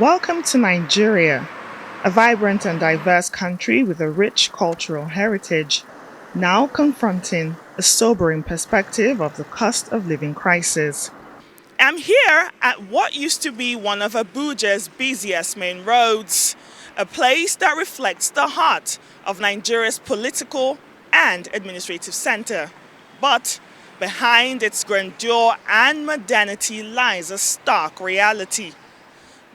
Welcome to Nigeria, a vibrant and diverse country with a rich cultural heritage, now confronting a sobering perspective of the cost of living crisis. I'm here at what used to be one of Abuja's busiest main roads, a place that reflects the heart of Nigeria's political and administrative center. But behind its grandeur and modernity lies a stark reality: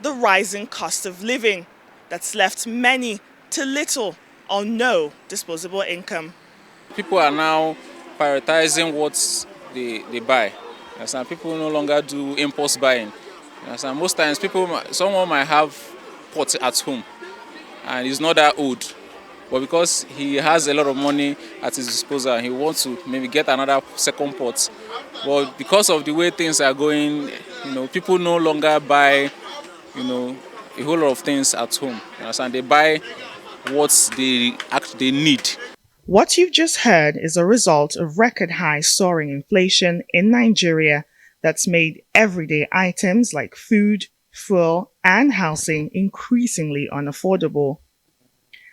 the rising cost of living that's left many to little or no disposable income. People are now prioritizing what they buy. You understand? People no longer do impulse buying. You understand? Most times, someone might have pot at home and he's not that old, but because he has a lot of money at his disposal, he wants to maybe get another second pot. But because of the way things are going, people no longer buy, a whole lot of things at home. You understand? They buy what they need. What you've just heard is a result of record high soaring inflation in Nigeria that's made everyday items like food, fuel, and housing increasingly unaffordable.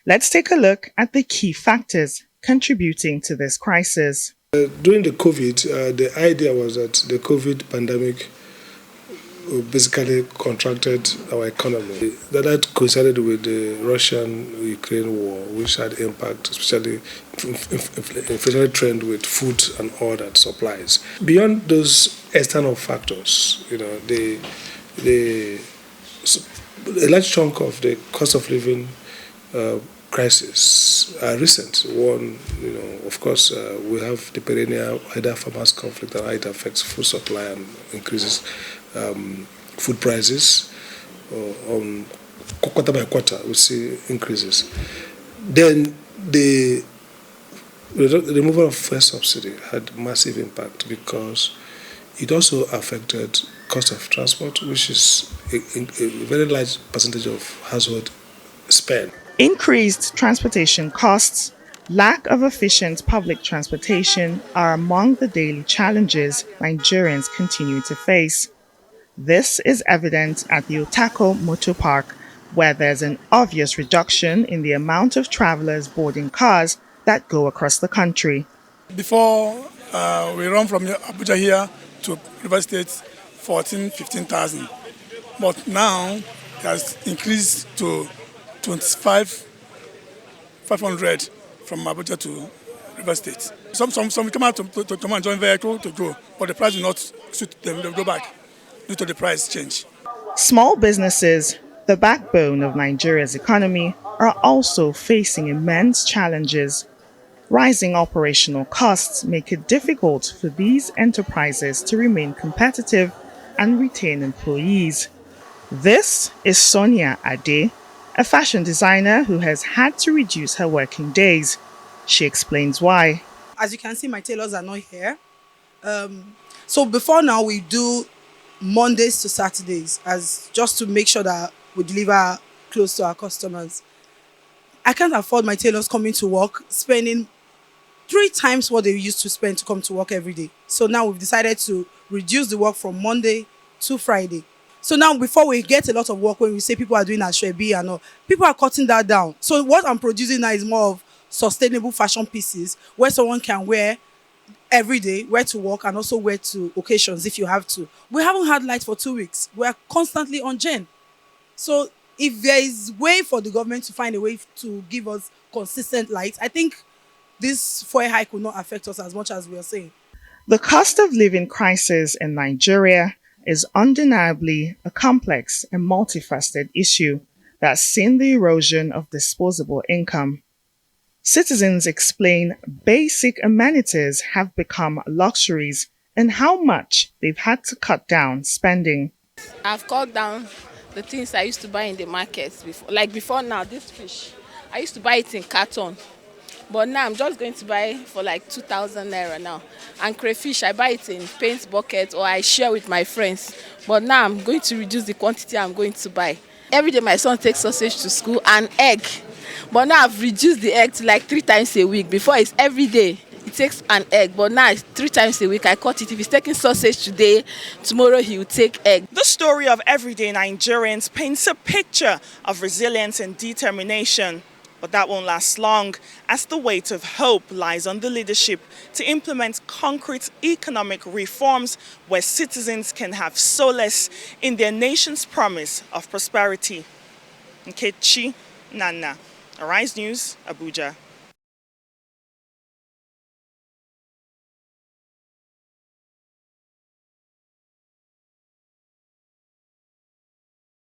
Let's take a look at the key factors contributing to this crisis. During the COVID, the idea was that the COVID pandemic basically contracted our economy. That coincided with the Russian-Ukraine war, which had impact, especially inflationary trend with food and all that supplies. Beyond those external factors, a large chunk of the cost of living crisis are recent. One, of course, we have the perennial either farmers conflict and how it affects food supply and increases food prices. On quarter by quarter, we see increases. Then the removal of fuel subsidy had massive impact because it also affected cost of transport, which is a very large percentage of household spend. Increased transportation costs, lack of efficient public transportation are among the daily challenges Nigerians continue to face. This is evident at the Otako Motor Park, where there's an obvious reduction in the amount of travelers boarding cars that go across the country. Before we run from Abuja here to River State, 15,000. But now it has increased to 25,500 from Abuja to River State. Some come out to come and join vehicle to go, but the price will not suit them. They'll go back due to the price change. Small businesses, the backbone of Nigeria's economy, are also facing immense challenges. Rising operational costs make it difficult for these enterprises to remain competitive and retain employees. This is Sonia Ade, a fashion designer who has had to reduce her working days. She explains why. As you can see, my tailors are not here. So before now, we do Mondays to Saturdays as just to make sure that we deliver close to our customers. I can't afford my tailors coming to work, spending 3 times what they used to spend to come to work every day. So now we've decided to reduce the work from Monday to Friday. So now before we get a lot of work, when we say people are doing ashwebi and all, people are cutting that down. So what I'm producing now is more of sustainable fashion pieces where someone can wear every day, wear to work and also wear to occasions if you have to. We haven't had light for 2 weeks. We are constantly on gen. So if there is way for the government to find a way to give us consistent light, I think this fuel hike will not affect us as much as we are saying. The cost of living crisis in Nigeria is undeniably a complex and multifaceted issue that's seen the erosion of disposable income. Citizens explain basic amenities have become luxuries and how much they've had to cut down spending. I've cut down the things I used to buy in the markets before. Like before now, this fish, I used to buy it in carton. But now I'm just going to buy for like 2,000 naira now. And crayfish, I buy it in paint bucket or I share with my friends. But now I'm going to reduce the quantity I'm going to buy. Every day my son takes sausage to school and egg. But now I've reduced the egg to like 3 times a week. Before it's every day. takes an egg, but now it's 3 times a week. I cut it. If he's taking sausage today, tomorrow he will take egg. The story of everyday Nigerians paints a picture of resilience and determination. But that won't last long, as the weight of hope lies on the leadership to implement concrete economic reforms where citizens can have solace in their nation's promise of prosperity. Nkechi Nana, Arise News, Abuja.